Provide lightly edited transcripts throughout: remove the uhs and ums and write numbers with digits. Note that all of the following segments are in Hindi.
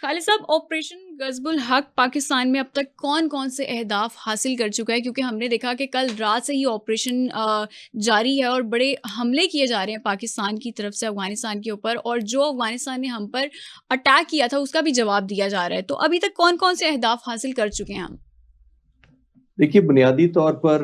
खालिद साहब, ऑपरेशन गज़बुल हक पाकिस्तान में अब तक कौन-कौन से अहदाफ हासिल कर चुका है? क्योंकि हमने देखा कि कल रात से ही ऑपरेशन जारी है और बड़े हमले किए जा रहे हैं पाकिस्तान की तरफ से अफ़गानिस्तान के ऊपर, और जो अफ़गानिस्तान ने हम पर अटैक किया था उसका भी जवाब दिया जा रहा है। तो अभी तक कौन-कौन से अहदाफ हासिल कर चुके हैं हम? देखिए, बुनियादी तौर पर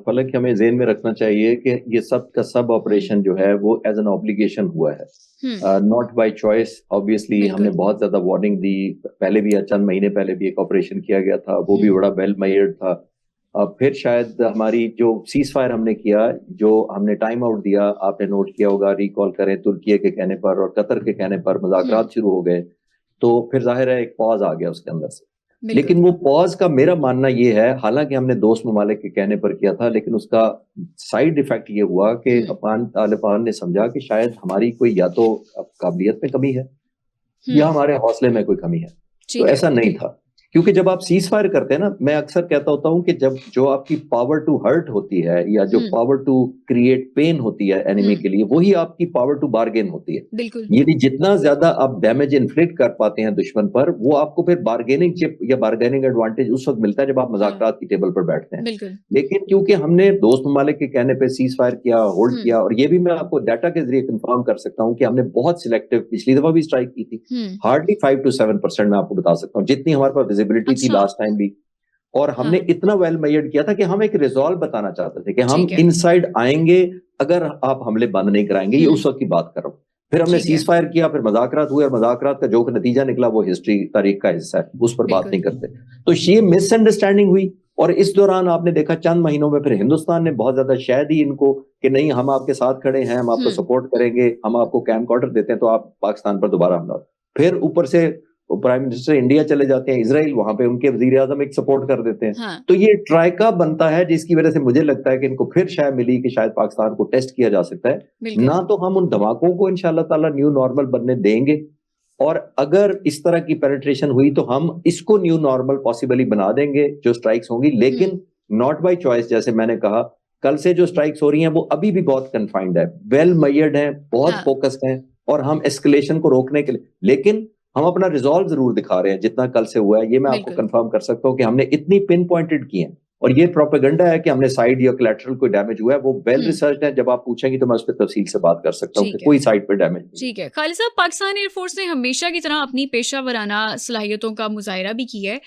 फलक हमें ज़हन में रखना चाहिए कि ये सब का सब हुँ, ऑपरेशन जो है वो एज एन ऑब्लिगेशन हुआ है, हुँ, नॉट बाय चॉइस। ऑब्वियसली हमने बिल्कुल। बहुत ज्यादा वार्निंग दी। पहले भी चंद महीने पहले भी एक ऑपरेशन किया गया था, वो भी हुँ, बड़ा वेल मेयर्ड था। फिर शायद हमारी जो सीज फायर हमने किया, जो हमने टाइम आउट दिया, आपने नोट किया होगा, रिकॉल करें, तुर्की के कहने पर और कतर के कहने पर हुँ, मुज़ाकरात शुरू हो गए। तो फिर जाहिर है एक पॉज आ गया उसके अंदर से। बिल्कुल। लेकिन वो पॉज का मेरा मानना ये है, हालांकि हमने दोस्त ममालिक के कहने पर किया था, लेकिन उसका साइड इफेक्ट ये हुआ कि हुँ, अफगान तालिबान ने समझा कि शायद हमारी कोई या तो काबिलियत में कमी है या हुँ, हमारे हौसले में कोई कमी है। तो ठीक है। ऐसा नहीं था, क्योंकि जब आप सीज फायर करते हैं ना, मैं अक्सर कहता होता हूं कि जब जो आपकी पावर टू हर्ट होती है या जो हुँ, पावर टू क्रिएट पेन होती है एनिमी हुँ, के लिए, वही आपकी पावर टू बार्गेन होती है। बिल्कुल। यदि जितना ज्यादा आप डैमेज इन्फ्लिक्ट कर पाते हैं दुश्मन पर, वो आपको फिर बार्गेनिंग चिप या बार्गेनिंग एडवांटेज उस वक्त मिलता है जब आप हाँ, मुज़ाकरात की टेबल पर बैठते हैं। बिल्कुल। लेकिन क्योंकि हमने दोस्त ममालिक के कहने पे सीज फायर किया, होल्ड हुँ, किया, और ये भी मैं आपको डाटा के जरिए कंफर्म कर सकता हूं कि हमने बहुत सिलेक्टिव, पिछली दफा भी स्ट्राइक की थी, हुँ, हार्डली 5 to 7% मैं आपको बता सकता हूँ जितनी हमारे पास विजिबिलिटी थी अच्छा, लास्ट टाइम भी। और हमने हाँ, इतना वेल मेयर्ड किया था कि हम एक रिजॉल्व बताना चाहते थे कि हम ठीक है। इनसाइड आएंगे अगर आप हमले बंद नहीं कराएंगे। ये हुँ, उस वक्त की बात कर रहा हूँ। फिर हमने ठीक है, सीज फायर किया, फिर मुज़ाकरात हुए, और मुज़ाकरात का जो नतीजा निकला वो हिस्ट्री, तारीख का हिस्सा है, उस पर बात बिल्कुल। नहीं करते। तो ये मिसअंडरस्टैंडिंग हुई, और इस दौरान आपने देखा चंद महीनों में फिर हिंदुस्तान ने बहुत ज्यादा शह दी इनको कि नहीं, हम आपके साथ खड़े हैं, हम आपको हुँ, सपोर्ट करेंगे, हम आपको कैम्प ऑर्डर देते हैं, तो आप पाकिस्तान पर दोबारा हमला। फिर ऊपर से प्राइम मिनिस्टर इंडिया चले जाते हैं इसराइल, वहां पे उनके वजीर आजम एक सपोर्ट कर देते हैं। हाँ, तो ये ट्राइका बनता है, जिसकी वजह से मुझे लगता है कि इनको फिर शायद मिली कि शायद पाकिस्तान को टेस्ट किया जा सकता है। बिल्कुल। ना तो हम उन धमाकों को इंशाल्लाह ताला न्यू नॉर्मल बनने देंगे, और अगर इस तरह की पेनिट्रेशन हुई तो हम इसको न्यू नॉर्मल पॉसिबली बना देंगे जो स्ट्राइक्स होंगी, हुँ, लेकिन नॉट बाय चॉइस। जैसे मैंने कहा, कल से जो स्ट्राइक्स हो रही हैं वो अभी भी बहुत कन्फाइंड है, वेल मेयर्ड है, बहुत हाँ, फोकस्ड है, और हम एस्केलेशन को रोकने के लिए, लेकिन हम अपना रिजॉल्व जरूर दिखा रहे हैं जितना कल से हुआ है। ये मैं आपको बिल्कुल। कंफर्म कर सकता हूं कि हमने इतनी पिन पॉइंटेड की है, और ये प्रोपेगेंडा है कि हमने साइड या कोलैटरल कोई डैमेज हुआ है, वो वेल हुँ, रिसर्च है। जब आप पूछेंगे तो मैं उस पर तफसील से बात कर सकता हूँ कि ठीक है, कोई साइड पर डैमेज नहीं ठीक है। खालिद साहब, पाकिस्तान एयर फ़ोर्स ने हमेशा की तरह अपनी पेशा वराना सलाहियतों का मुज़ाहिरा भी किया है।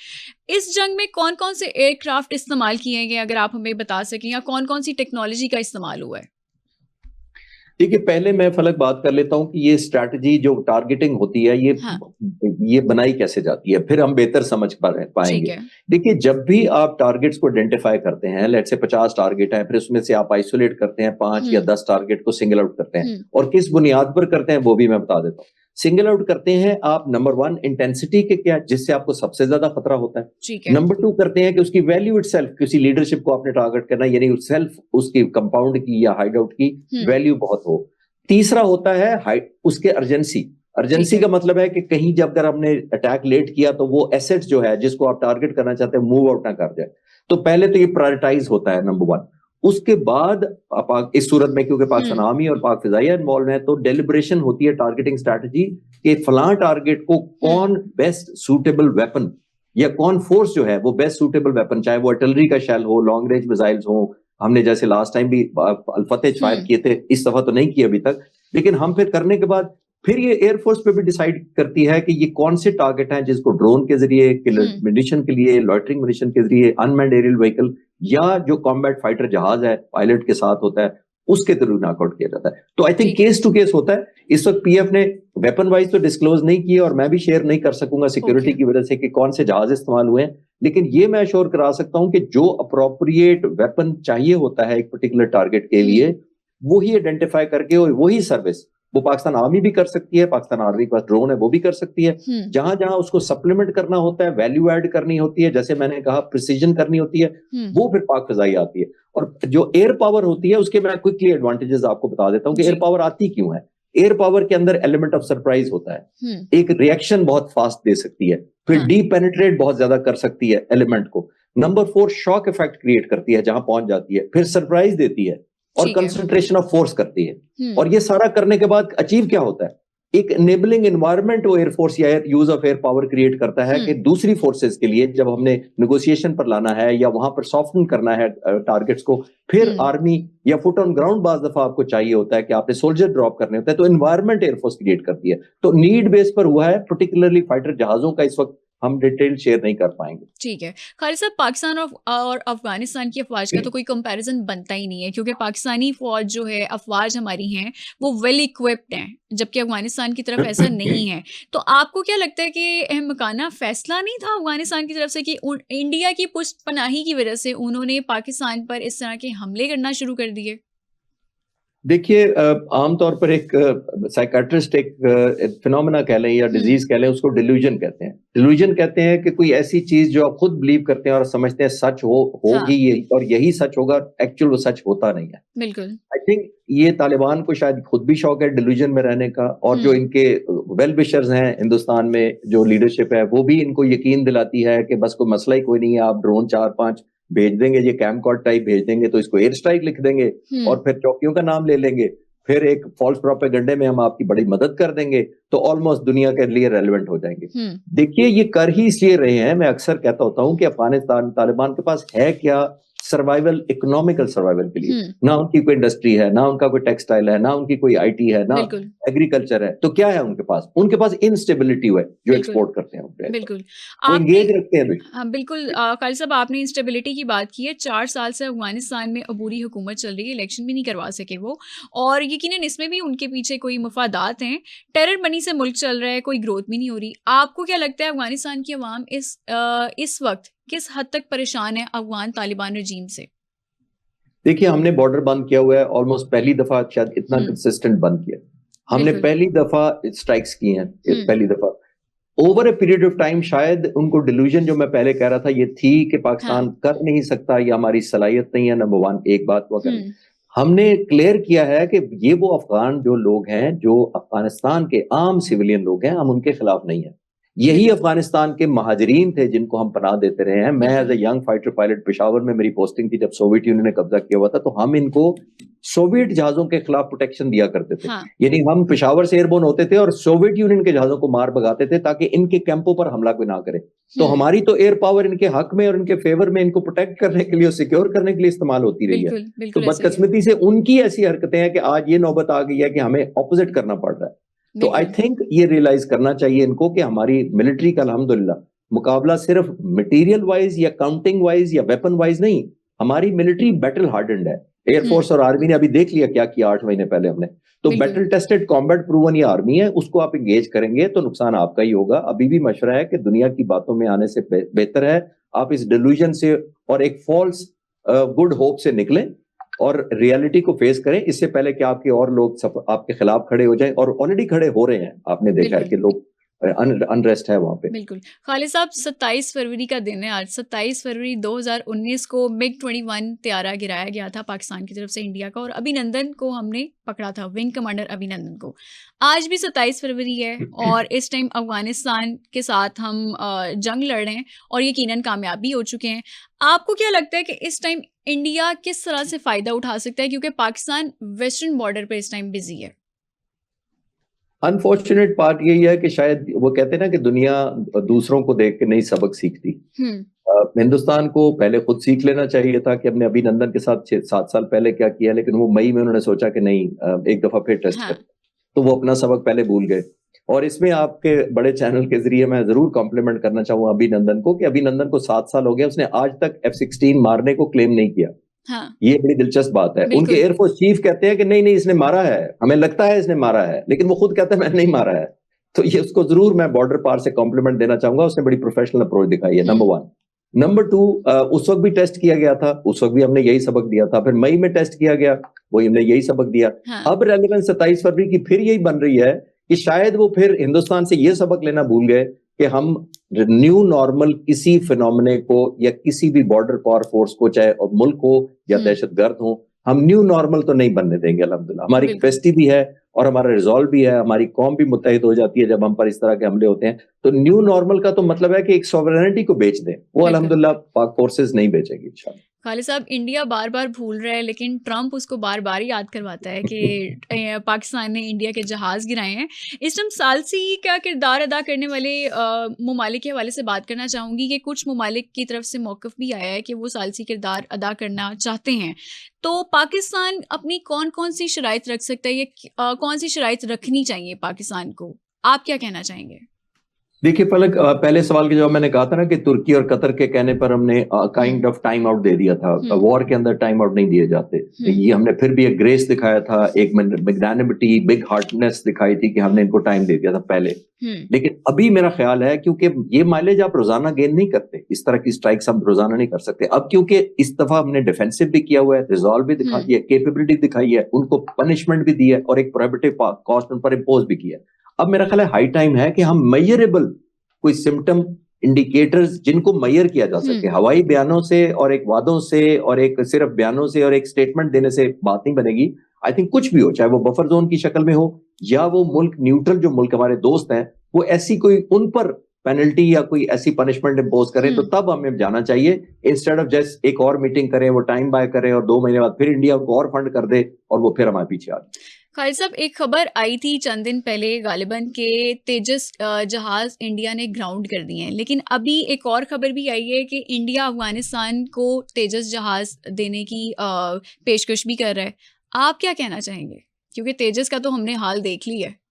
इस जंग में कौन-कौन से एयरक्राफ़्ट इस्तेमाल किए गए, अगर आप हमें बता सकें, या कौन-कौन सी टेक्नोलॉजी का इस्तेमाल हुआ है? देखिए, पहले मैं फलक बात कर लेता हूँ कि ये स्ट्रैटेजी जो टारगेटिंग होती है, हाँ, ये बनाई कैसे जाती है, फिर हम बेहतर समझ ठीक पाएंगे। है। देखिए, जब भी आप टारगेट्स को आइडेंटिफाई करते हैं, लेट्स से 50 टारगेट हैं, फिर उसमें से आप आइसोलेट करते हैं 5 या हुँ, 10 टारगेट को सिंगल आउट करते हैं, हुँ, और किस बुनियाद पर करते हैं वो भी मैं बता देता हूँ। सिंगल आउट करते हैं आप, नंबर वन, इंटेंसिटी के क्या, जिससे आपको सबसे ज्यादा खतरा होता है। ठीक है। नंबर टू करते हैं कि उसकी वैल्यू इटसेल्फ, किसी लीडरशिप को आपने टारगेट करना है, यानी सेल्फ उसकी कंपाउंड की या हाइड आउट की हुँ, वैल्यू बहुत हो। तीसरा होता है हाइट, उसके अर्जेंसी। ठीक अर्जेंसी है। का मतलब है कि कहीं जब अगर हमने अटैक लेट किया तो वो एसेट जो है जिसको आप टारगेट करना चाहते हैं मूव आउट ना कर जाए। तो पहले तो ये प्रायोरिटाइज होता है, नंबर वन। उसके बाद इस सूरत में क्योंकि पाकिस्तान हुँ, आर्मी और पाक फिजाइया इन्वॉल्व है, तो डेलिब्रेशन होती है टारगेटिंग स्ट्रैटेजी कि फलां टारगेट को हुँ, कौन बेस्ट सूटेबल वेपन, या कौन फोर्स जो है वो बेस्ट सूटेबल वेपन, चाहे वो आर्टिलरी का शेल हो, लॉन्ग रेंज मिसाइल्स हो। हमने जैसे लास्ट टाइम भी अल्फतेह फायर हुँ, किए थे, इस दफा तो नहीं किए अभी तक, लेकिन हम फिर करने के बाद फिर ये एयरफोर्स पे भी डिसाइड करती है कि ये कौन से टारगेट हैं जिसको ड्रोन के जरिए, किलर हुँ, मिनिशन के लिए, लॉइटरिंग मिनिशन के जरिए, अनमैन्ड एरियल व्हीकल, या जो कॉम्बैट फाइटर जहाज है पायलट के साथ होता है, उसके थ्रू नॉकआउट किया जाता है। तो आई थिंक ठीक है। केस टू केस होता है। इस वक्त पीएफ ने वेपन वाइज तो डिस्क्लोज नहीं किए, और मैं भी शेयर नहीं कर सकूंगा ओके। सिक्योरिटी की वजह से कि कौन से जहाज इस्तेमाल हुए हैं, लेकिन ये मैं श्योर करा सकता हूं कि जो अप्रोप्रिएट वेपन चाहिए होता है एक पर्टिकुलर टारगेट के हुँ, लिए, वही आइडेंटिफाई करके और वही सर्विस वो पाकिस्तान आर्मी भी कर सकती है, पाकिस्तान आर्मी के पास ड्रोन है वो भी कर सकती है। हुँ, जहां जहां उसको सप्लीमेंट करना होता है, वैल्यू ऐड करनी होती है, जैसे मैंने कहा प्रिसीजन करनी होती है, हुँ, वो फिर पाक फिजाई आती है। और जो एयर पावर होती है उसके मैं क्विकली एडवांटेजेस आपको बता देता हूं कि एयर जी, पावर आती क्यों है। एयर पावर के अंदर एलिमेंट ऑफ सरप्राइज होता है। हुँ, एक रिएक्शन बहुत फास्ट दे सकती है, फिर हाँ, डीप पेनिट्रेट बहुत ज्यादा कर सकती है एलिमेंट को। Number four, shock effect create करती है जहां पहुंच जाती है, फिर सरप्राइज देती है, और ठीक है। कंसंट्रेशन ऑफ फोर्स करती है। हुँ, और ये सारा करने के बाद अचीव क्या होता है? एक एनेबलिंग एनवायरनमेंट वो एयरफोर्स या use of air power create करता है कि दूसरी फोर्सेस के लिए जब हमने नेगोशिएशन पर लाना है या वहां पर सॉफ्टन करना है टारगेट्स को, फिर आर्मी या फुट ऑन ग्राउंड बाज दफा आपको चाहिए होता है कि आपने सोल्जर ड्रॉप करने होते हैं, तो एनवायरनमेंट एयरफोर्स क्रिएट करती है। तो नीड बेस पर हुआ है, पर्टिकुलरली फाइटर जहाजों का इस वक्त हम डिटेल शेयर नहीं कर पाएंगे। ठीक है खालिद साहब, पाकिस्तान और अफगानिस्तान की अफवाज का तो कोई कंपैरिजन बनता ही नहीं है, क्योंकि पाकिस्तानी फौज जो है, अफवाज हमारी हैं, वो वेल इक्विप्ड हैं, जबकि अफगानिस्तान की तरफ ऐसा नहीं है। तो आपको क्या लगता है कि अहमकाना फैसला नहीं था अफगानिस्तान की तरफ से कि इंडिया की पुष्टपनाही की वजह से उन्होंने पाकिस्तान पर इस तरह के हमले करना शुरू कर दिए? देखिए, आमतौर पर एक साइकाट्रिस्ट एक फिनोमेना कह लें या डिजीज कह लें, उसको डिल्यूजन कहते हैं। डिल्यूजन कहते हैं कि कोई ऐसी चीज जो आप खुद बिलीव करते हैं और समझते हैं सच होगी यही और यही सच होगा, एक्चुअल वो सच होता नहीं है। बिल्कुल। आई थिंक ये तालिबान को शायद खुद भी शौक है डिल्यूजन में रहने का, और जो इनके वेल विशर्स हैं हिंदुस्तान में, जो लीडरशिप है, वो भी इनको यकीन दिलाती है कि बस कोई मसला ही कोई नहीं है, आप ड्रोन 4-5 भेज देंगे, ये कैमकॉर्ड टाइप भेज देंगे तो इसको एयर स्ट्राइक लिख देंगे और फिर चौकियों का नाम ले लेंगे, फिर एक फॉल्स प्रोपेगेंडे में हम आपकी बड़ी मदद कर देंगे, तो ऑलमोस्ट दुनिया के लिए रेलेवेंट हो जाएंगे। देखिए, ये कर ही इसलिए रहे हैं, मैं अक्सर कहता होता हूं कि अफगानिस्तान तालिबान के पास है क्या? सर्वाइवल, इकोनॉमिकल सर्वाइवल के लिए। ना उनकी कोई इंडस्ट्री है, ना उनका कोई टेक्सटाइल है, ना उनकी कोई आईटी है, ना एग्रीकल्चर है, तो क्या है उनके पास? उनके पास इंस्टेबिलिटी है जो एक्सपोर्ट करते हैं। बिल्कुल, वो एंगेज रखते हैं। हाँ बिल्कुल। खालिद साहब, आपने इंस्टेबिलिटी की बात की है। 4 साल से अफगानिस्तान में अबूरी हुकूमत चल रही है, इलेक्शन भी नहीं करवा सके वो, और यकीनन इसमें भी उनके पीछे कोई मफादात हैं। टेरर मनी से मुल्क चल रहा है, कोई ग्रोथ भी नहीं हो रही। आपको क्या लगता है अफगानिस्तान की अवाम इस वक्त किस हद तक परेशान है अफगान तालिबान रजीम से? देखिए, हमने बॉर्डर बंद किया हुआ है, ऑलमोस्ट पहली दफा शायद इतना कंसिस्टेंट बंद किया। हमने पहली दफा स्ट्राइक्स की हैं, पहली दफा over a period of time. शायद उनको डिल्यूजन जो मैं पहले कह रहा था ये थी कि पाकिस्तान कर नहीं सकता, या हमारी सलाहियत नहीं है, नंबर 1 एक बात वो करें। हमने क्लियर किया है कि ये वो अफगान जो लोग हैं, जो अफगानिस्तान के आम सिविलियन लोग हैं, हम उनके खिलाफ नहीं है। यही अफगानिस्तान के महाजरीन थे जिनको हम पनाह देते रहे हैं। मैं as a young fighter pilot, Peshawar में मेरी पोस्टिंग थी जब सोवियत यूनियन ने कब्जा किया हुआ था, तो हम इनको सोवियत जहाजों के खिलाफ प्रोटेक्शन दिया करते थे। यानी हम पेशावर से एयरबोर्न होते थे और सोवियत यूनियन के जहाजों को मार भगाते थे ताकि इनके कैंपों पर हमला कोई ना करे। तो हमारी तो एयर पावर इनके हक में और इनके फेवर में, इनको प्रोटेक्ट करने के लिए और सिक्योर करने के लिए इस्तेमाल होती रही है। तो बदकिस्मती से उनकी ऐसी हरकतें हैं कि आज ये नौबत आ गई है कि हमें ऑपोजिट करना पड़ रहा है। तो आई थिंक ये रियलाइज करना चाहिए इनको कि हमारी मिलिट्री का अल्हम्दुलिल्लाह मुकाबला सिर्फ मटेरियल वाइज या काउंटिंग वाइज या वेपन वाइज नहीं, हमारी मिलिट्री बैटल हार्डेंड है। एयरफोर्स और आर्मी ने अभी देख लिया क्या किया 8 महीने पहले हमने। तो बैटल टेस्टेड, कॉम्बैट प्रूवन ये आर्मी है, उसको आप एंगेज करेंगे तो नुकसान आपका ही होगा। अभी भी मशवरा है कि दुनिया की बातों में आने से बेहतर है आप इस डिल्यूजन से और एक फॉल्स गुड होप से निकलें और रियलिटी को फेस करें, इससे पहले कि आपके और लोग आपके खिलाफ खड़े हो जाएं, और ऑलरेडी खड़े हो रहे हैं। आपने देखा है कि लोग अनरेस्ट है वहां पे। बिल्कुल। खालिद साहब, 27 फरवरी का दिन है आज। 27 फरवरी 2019 को MiG-21 त्यारा गिराया गया था पाकिस्तान की तरफ से इंडिया का, और अभिनंदन को हमने पकड़ा था, विंग कमांडर अभिनंदन को। आज भी 27 फरवरी है और इस टाइम अफगानिस्तान के साथ हम जंग लड़ रहे हैं और यकीनन कामयाब भी हो चुके हैं। आपको क्या लगता है कि इस टाइम इंडिया किस तरह से फ़ायदा उठा सकता है, क्योंकि पाकिस्तान वेस्टर्न बॉर्डर पर इस टाइम बिजी है? अनफॉर्चुनेट पार्ट यही है कि शायद वो कहते हैं ना कि दुनिया दूसरों को देख के नई सबक सीखती। हिंदुस्तान को पहले खुद सीख लेना चाहिए था कि अपने अभिनंदन के साथ 7 साल पहले क्या किया, लेकिन वो मई में उन्होंने सोचा कि नहीं, एक दफा फिर टेस्ट कर, तो वो अपना सबक पहले भूल गए। और इसमें आपके बड़े चैनल के जरिए मैं जरूर कॉम्प्लीमेंट करना चाहूंगा अभिनंदन को कि अभिनंदन को 7 साल हो गया, उसने आज तक F-16 मारने को क्लेम नहीं किया। ये बड़ी दिलचस्प बात है। उनके एयरफोर्स चीफ कहते हैं कि नहीं इसने मारा है, हमें लगता है इसने मारा है, लेकिन वो खुद कहता है मैंने नहीं मारा है। तो ये उसको जरूर मैं बॉर्डर पार से कॉम्प्लीमेंट देना चाहूंगा, उसने बड़ी प्रोफेशनल अप्रोच दिखाई है, नंबर 1। नंबर 2, उस वक्त भी टेस्ट किया गया था, उस वक्त भी हमने यही सबक दिया था। फिर मई में टेस्ट किया गया, वही हमने यही सबक दिया। अब रेलेवेंस 27 फरवरी की फिर यही बन रही है कि शायद वो फिर हिंदुस्तान से ये सबक लेना भूल गए कि हम न्यू नॉर्मल किसी फिनोमेने को या किसी भी बॉर्डर पावर फोर्स को, चाहे मुल्क हो या दहशतगर्द हो, हम न्यू नॉर्मल तो नहीं बनने देंगे। अल्हम्दुलिल्लाह हमारी कैपेसिटी भी है और हमारा रिजॉल्व भी है, हमारी कौम भी मुत्तहिद हो जाती है जब हम पर इस तरह के हमले होते हैं। तो न्यू नॉर्मल का तो मतलब है कि एक सॉवरेनिटी को बेच दें, वो अल्हम्दुलिल्लाह पाक फोर्सेस नहीं बेचेगी इंशाल्लाह। खालिद साहब, इंडिया बार बार भूल रहा है लेकिन ट्रंप उसको बार बार याद करवाता है कि पाकिस्तान ने इंडिया के जहाज़ गिराए हैं। इस टाइम सालसी का किरदार अदा करने वाले ममालिक के हवाले से बात करना चाहूँगी कि कुछ ममालिक की तरफ से मौक़िफ़ भी आया है कि वो सालसी किरदार अदा करना चाहते हैं। तो पाकिस्तान अपनी कौन कौन सी शराइत रख सकता है, या कौन सी शराइत रखनी चाहिए पाकिस्तान को? आप क्या कहना चाहेंगे? देखिए पलक, पहले सवाल के जवाब मैंने कहा था ना कि तुर्की और कतर के कहने पर हमने काइंड ऑफ टाइम आउट दे दिया था। वॉर के अंदर टाइम आउट नहीं दिए जाते। ये हमने फिर भी एक ग्रेस दिखाया था, एक मैग्नानिमिटी, बिग हार्टनेस दिखाई थी कि हमने इनको टाइम दे दिया था पहले। लेकिन अभी मेरा ख्याल है, क्योंकि ये माइलेज आप रोजाना गेन नहीं करते, इस तरह की स्ट्राइक्स आप रोजाना नहीं कर सकते। अब क्योंकि इस दफा हमने डिफेंसिव भी किया हुआ है, रिजॉल्व भी दिखा दिया, कैपेबिलिटी दिखाई है, उनको पनिशमेंट भी दी है और एक प्रोहिबिटिव कॉस्ट उन पर इम्पोज भी किया। अब मेरा ख्याल है हाई टाइम है कि हम मेजरेबल कोई सिम्टम, इंडिकेटर्स जिनको मेजर किया जा सके। हवाई बयानों से और एक वादों से और एक सिर्फ बयानों से और एक स्टेटमेंट देने से बात नहीं बनेगी। आई थिंक कुछ भी हो, चाहे वो बफर जोन की शक्ल में हो या वो मुल्क न्यूट्रल, जो मुल्क हमारे दोस्त हैं, वो ऐसी कोई उन पर पेनल्टी या कोई ऐसी पनिशमेंट इम्पोज करें, तो तब हमें जाना चाहिए, इंस्टेड ऑफ जस्ट एक और मीटिंग करें, वो टाइम बाय करें और 2 महीने बाद फिर इंडिया को और फंड कर दे और वो फिर हमारे पीछे आ जाए। खालिद साहब, एक खबर आई थी चंद दिन पहले गालिबन के तेजस जहाज़ इंडिया ने ग्राउंड कर दिए हैं, लेकिन अभी एक और खबर भी आई है कि इंडिया अफगानिस्तान को तेजस जहाज़ देने की पेशकश भी कर रहा है। आप क्या कहना चाहेंगे? क्योंकि तेजस का तो हमने हाल देख लिया है।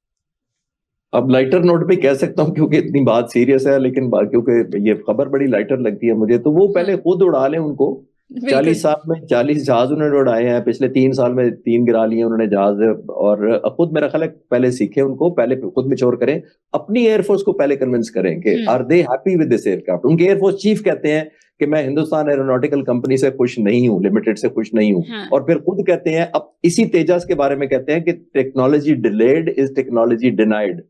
अब लाइटर नोट पे कह सकता हूँ क्योंकि इतनी बात सीरियस है, लेकिन क्योंकि ये खबर बड़ी लाइटर लगती है मुझे, तो वो पहले खुद उड़ा लें उनको। 40 साल में 40 जहाज उन्होंने उड़ाए हैं, पिछले 3 साल में 3 गिरा लिए उन्होंने जहाज, और खुद मेरा ख्याल है पहले सीखे उनको, पहले खुद मैच्योर करें, अपनी एयरफोर्स को पहले कन्विंस करें कि are they happy with this aircraft. उनके एयरफोर्स चीफ कहते हैं कि मैं हिंदुस्तान एरोनॉटिकल कंपनी से खुश नहीं हूँ, लिमिटेड से खुश नहीं हूँ। और फिर खुद कहते हैं, अब इसी तेजस के बारे में कहते हैं कि technology delayed is technology denied.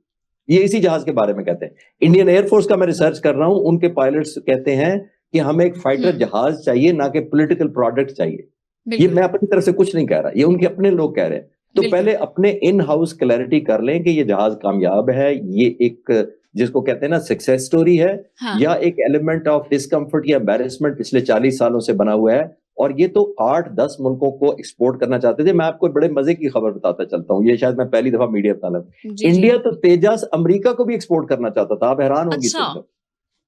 ये इसी जहाज के बारे में कहते हैं। इंडियन एयरफोर्स का मैं रिसर्च कर रहा हूं, उनके पायलट्स कहते हैं कि हमें एक फाइटर जहाज चाहिए, ना कि पॉलिटिकल प्रोडक्ट चाहिए। ये मैं अपनी तरफ से कुछ नहीं कह रहा, ये उनके अपने लोग कह रहे हैं। तो पहले अपने इन हाउस क्लैरिटी कर लें कि ये जहाज कामयाब है, ये एक जिसको कहते हैं ना सक्सेस स्टोरी है, या एक एलिमेंट ऑफ डिस्कम्फर्ट या एम्बैरेसमेंट पिछले 40 सालों से बना हुआ है। और ये तो 8-10 मुल्कों को एक्सपोर्ट करना चाहते थे। मैं आपको बड़े मजे की खबर बताता चलता हूँ, ये शायद मैं पहली दफा मीडिया बता रहा। इंडिया तो तेजस अमेरिका को भी एक्सपोर्ट करना चाहता था, आप हैरान होंगी सुनकर।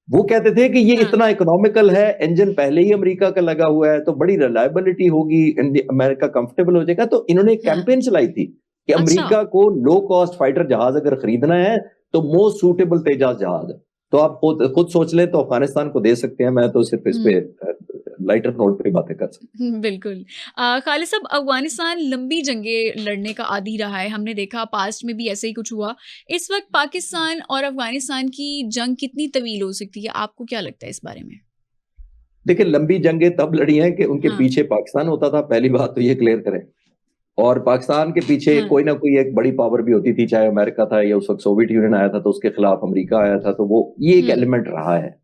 वो कहते थे कि ये इतना इकोनॉमिकल है, इंजन पहले ही अमेरिका का लगा हुआ है, तो बड़ी रिलायबिलिटी होगी, अमेरिका कंफर्टेबल हो जाएगा। तो इन्होंने एक कैंपेन चलाई थी कि अमेरिका को लो कॉस्ट फाइटर जहाज अगर खरीदना है तो मोस्ट सूटेबल तेजस जहाज है। तो आप खुद सोच लें, तो अफगानिस्तान को दे सकते हैं। मैं तो सिर्फ इस पे लाइटर नोट पे बातें कर सकते। बिल्कुल। खालिद साहब, अफगानिस्तान लंबी जंगें लड़ने का आदी रहा है, हमने देखा पास्ट में भी ऐसे ही कुछ हुआ। इस वक्त पाकिस्तान और अफगानिस्तान की जंग कितनी तवील हो सकती है, आपको क्या लगता है इस बारे में? देखिए, लंबी जंगें तब लड़ी हैं कि उनके पीछे पाकिस्तान होता था, पहली बात तो ये क्लियर करें। और पाकिस्तान के पीछे कोई ना कोई एक बड़ी पावर भी होती थी, चाहे अमेरिका था या उस वक्त सोवियत यूनियन आया था तो उसके खिलाफ अमेरिका आया था, तो वो ये एक एलिमेंट रहा है।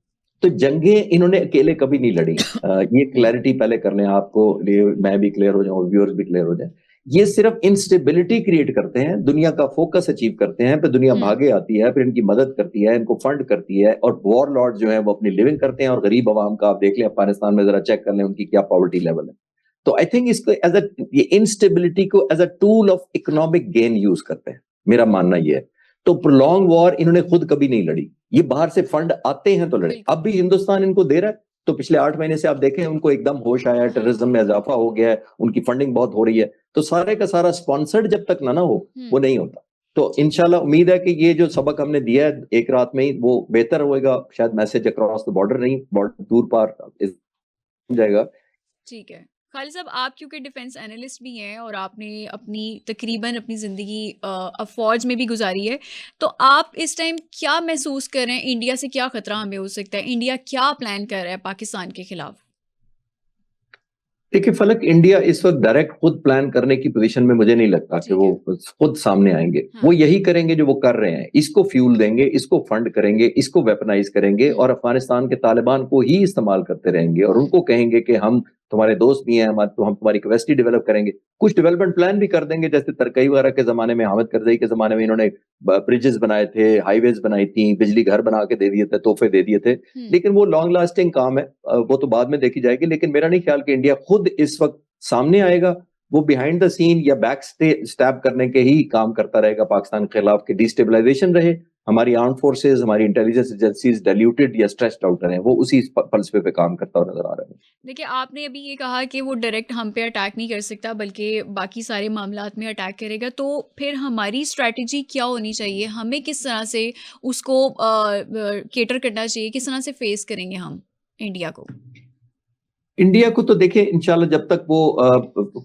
तो जंगें इन्होंने अकेले कभी नहीं लड़ी। ये क्लैरिटी पहले कर लें, आपको मैं भी क्लियर हो जाऊं, व्यूअर्स भी क्लियर हो जाए। ये सिर्फ इंस्टेबिलिटी क्रिएट करते हैं, दुनिया का फोकस अचीव करते हैं, फिर दुनिया भागे आती है, फिर इनकी मदद करती है, इनको फंड करती है, और वॉर लॉर्ड जो है वो अपनी लिविंग करते हैं। और गरीब आवाम का आप देख लें, अफगानिस्तान में जरा चेक कर लें उनकी क्या पॉवर्टी लेवल है। तो आई थिंक इसको एज ये इंस्टेबिलिटी को as a tool of economic gain use करते हैं, मेरा मानना ये है। तो प्रोलॉन्ग वॉर इन्होंने खुद कभी नहीं लड़ी, ये बाहर से फंड आते हैं तो लड़े। अब भी हिंदुस्तान इनको दे रहा है, तो पिछले 8 महीने से आप देखें उनको एकदम होश आया है, टेररिज्म में इजाफा हो गया है, उनकी फंडिंग बहुत हो रही है। तो सारे का सारा स्पॉन्सर्ड जब तक ना हो, वो नहीं होता। तो इंशाल्लाह उम्मीद है कि ये जो सबक हमने दिया है एक रात में ही, वो बेहतर होएगा। शायद मैसेज अक्रॉस द बॉर्डर नहीं, बॉर्डर दूर पार जाएगा। ठीक है खालिद साहब, आप क्योंकि डिफेंस एनालिस्ट भी हैं और आपने तकरीबन अपनी ज़िंदगी फ़ौज में भी गुजारी है, तो आप इस टाइम क्या महसूस कर रहे हैं? इंडिया से क्या ख़तरा हमें हो सकता है? इंडिया क्या प्लान कर रहा है पाकिस्तान के खिलाफ? देखिए फलक, इंडिया इस वक्त डायरेक्ट खुद प्लान करने की पोजीशन में मुझे नहीं लगता कि वो खुद सामने आएंगे। वो यही करेंगे जो वो कर रहे हैं, इसको फ्यूल देंगे, इसको फंड करेंगे, इसको वेपनाइज करेंगे, और अफगानिस्तान के तालिबान को ही इस्तेमाल करते रहेंगे और उनको कहेंगे कि हम तुम्हारे दोस्त भी हैं, तो हम तुम्हारी कैपेसिटी डेवलप करेंगे, कुछ डेवलपमेंट प्लान भी कर देंगे। जैसे तरकई वगैरह के जमाने में, हामिद करजई के जमाने में इन्होंने ब्रिजेस बनाए थे, हाईवेज बनाई थी, बिजली घर बना के दे दिए थे, तोहफे दे दिए थे, लेकिन वो लॉन्ग लास्टिंग काम है, वो तो बाद में देखी जाएगी। लेकिन मेरा नहीं ख्याल कि इंडिया खुद इस वक्त सामने आएगा, वो बिहाइंड द सीन या बैक स्टैब करने के ही काम करता रहेगा पाकिस्तान के खिलाफ, कि डिस्टेबलाइजेशन रहे, हमारी आर्म फोर्सेस, हमारी इंटेलिजेंस एजेंसीज डाइल्यूटेड या स्ट्रेस्ड आउट रहे, वो उसी फलसफे पे काम करता हुआ नजर आ रहा है। देखिए, आपने अभी ये कहा कि वो डायरेक्ट हम पे अटैक नहीं कर सकता, बल्कि बाकी सारे मामलात में अटैक करेगा। तो फिर हमारी स्ट्रैटेजी क्या होनी चाहिए? हमें किस तरह से उसको केटर करना चाहिए? किस तरह से फेस करेंगे हम इंडिया को? इंडिया को तो देखिए, इंशाल्लाह जब तक वो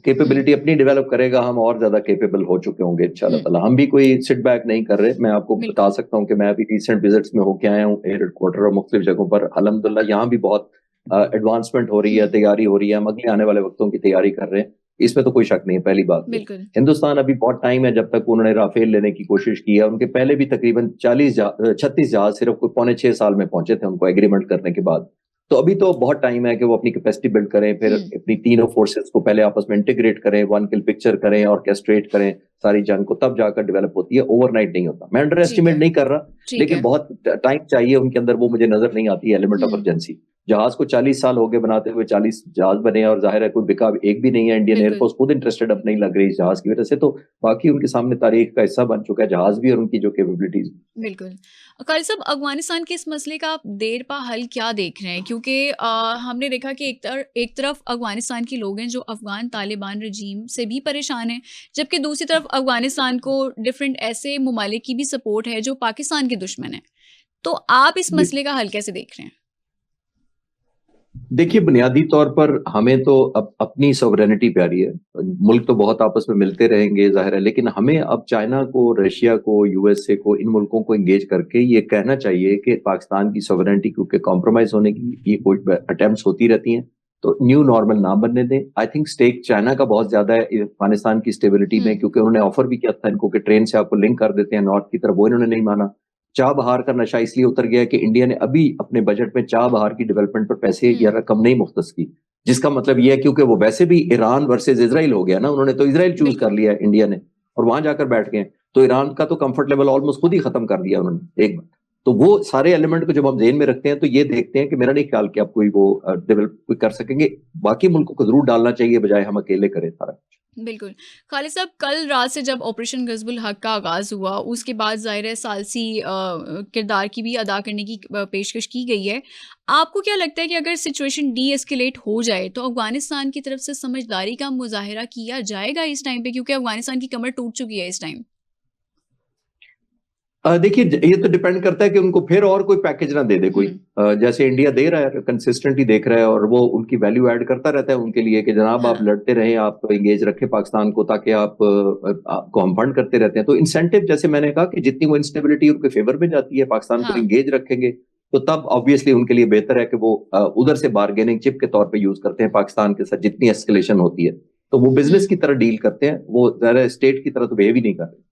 कैपेबिलिटी हम्म। अपनी डेवलप करेगा, हम और ज्यादा कैपेबल हो चुके होंगे इंशाल्लाह ताला। हम भी कोई सिट बैक नहीं कर रहे। मैं आपको बता बिल्कुल। सकता हूँ कि मैं अभी रिसेंट विजिट्स में होके आया हूँ एयर हेडक्वार्टर और मुख्तलिफ जगहों पर। अल्हम्दुलिल्लाह यहाँ भी बहुत एडवांसमेंट हो रही है, हम्म। तैयारी हो रही है, हम अगले आने वाले वक्तों की तैयारी कर रहे हैं, इसमें तो कोई शक नहीं है। पहली बात ये, बिल्कुल। हिंदुस्तान अभी बहुत टाइम है, जब तक उन्होंने राफेल लेने की कोशिश की है। उनके पहले भी तकरीबन 36 जहाज सिर्फ कोई पौने 6 साल में पहुंचे थे उनको एग्रीमेंट करने के बाद। तो अभी तो बहुत टाइम है कि वो अपनी कैपेसिटी बिल्ड करें, फिर हम्म। अपनी तीनों फोर्सेस को पहले आपस में इंटीग्रेट करें, वन किल पिक्चर करें, ऑर्केस्ट्रेट करें सारी जंग को, तब जाकर डेवलप होती है, ओवरनाइट नहीं होता। मैं अंडर ठीक एस्टिमेट है। नहीं कर रहा, ठीक लेकिन है। बहुत टाइम चाहिए उनके अंदर, वो मुझे नजर नहीं आती है एलिमेंट ऑफ हम्म। अर्जेंसी। जहाज को 40 साल हो गए बनाते हुए, 40 जहाज बने, और जाहिर है कोई बिका एक भी नहीं है। इंडियन बिल्कुल। एयरफोर्स खुद इंटरेस्टेड अब नहीं लग रही इस जहाज की वजह से, तो बाकी उनके सामने तारीख का हिस्सा बन चुका है जहाज भी, और उनकी जो कैपेबिलिटीज। बिल्कुल। खालिद साहब, अफ़गानिस्तान के इस मसले का आप देर पा हल क्या देख रहे हैं? क्योंकि हमने देखा कि एक तरफ अफ़गानिस्तान के लोग हैं जो अफ़गान तालिबान रजीम से भी परेशान हैं, जबकि दूसरी तरफ अफ़गानिस्तान को डिफरेंट ऐसे ममालिक की भी सपोर्ट है जो पाकिस्तान के दुश्मन हैं। तो आप इस मसले का हल कैसे देख रहे हैं? देखिए, बुनियादी तौर पर हमें तो अब अपनी सॉवरेनिटी प्यारी है। मुल्क तो बहुत आपस में मिलते रहेंगे जाहिर है, लेकिन हमें अब चाइना को, रशिया को, यूएसए को, इन मुल्कों को एंगेज करके ये कहना चाहिए कि पाकिस्तान की सॉवरेनिटी, क्योंकि कॉम्प्रोमाइज होने की ये कोई अटेम्प्ट्स होती रहती हैं, तो न्यू नॉर्मल ना बनने दें। आई थिंक स्टेक चाइना का बहुत ज्यादा है अफगानिस्तान की स्टेबिलिटी में, हुँ। क्योंकि उन्होंने ऑफर भी किया था इनको कि ट्रेन से आपको लिंक कर देते हैं नॉर्थ की तरफ, वो इन्होंने नहीं माना। चाह बहार का नशा इसलिए उतर गया है कि इंडिया ने अभी अपने बजट में चाह बहार की डेवलपमेंट पर पैसे या हुँ। रकम नहीं मुख्तस की, जिसका मतलब यह है, क्योंकि वो वैसे भी ईरान वर्सेज इसराइल हो गया ना, उन्होंने तो इसराइल चूज कर बिल्कुल। लिया है इंडिया ने, और वहां जाकर बैठ गए। तो ईरान का तो कंफर्ट लेवल ऑलमोस्ट खुद ही खत्म कर दिया उन्होंने एक बार। तो वो सारे एलिमेंट को जब हम जेन में रखते हैं, तो ये देखते हैं कि मेरा नहीं ख्याल कि आप कोई वो डेवलप कोई कर सकेंगे। बाकी मुल्कों को जरूर डालना चाहिए, बजाय हम अकेले करें सारा। बिल्कुल। खालिद साहब, कल रात से जब ऑपरेशन गज़बुल हक़ का आगाज़ हुआ, उसके बाद ज़ाहिर है सालसी किरदार की भी अदा करने की पेशकश की गई है। आपको क्या लगता है कि अगर सिचुएशन डी-एस्केलेट हो जाए, तो अफ़गानिस्तान की तरफ से समझदारी का मुज़ाहिरा किया जाएगा इस टाइम पे? क्योंकि अफ़गानिस्तान की कमर टूट चुकी है इस टाइम। देखिए, ये तो डिपेंड करता है कि उनको फिर और कोई पैकेज ना दे दे कोई। हुँ। जैसे इंडिया दे रहा है, कंसिस्टेंटली देख रहा है, और वो उनकी वैल्यू ऐड करता रहता है उनके लिए कि जनाब आप हाँ। लड़ते रहें, आप एंगेज रखें पाकिस्तान को, ताकि आपको हम फंड करते रहते हैं। तो इंसेंटिव, जैसे मैंने कहा कि जितनी वो इंस्टेबिलिटी उनके फेवर में जाती है, पाकिस्तान को हाँ। एंगेज रखेंगे, तो तब ऑब्वियसली उनके लिए बेहतर है कि वो उधर से बार्गेनिंग चिप के तौर पर यूज करते हैं पाकिस्तान के साथ। जितनी एस्केलेशन होती है, तो वो बिजनेस हुँ। की तरह डील करते हैं, वो ज्यादा स्टेट की तरह तो बिहेव ही नहीं करते।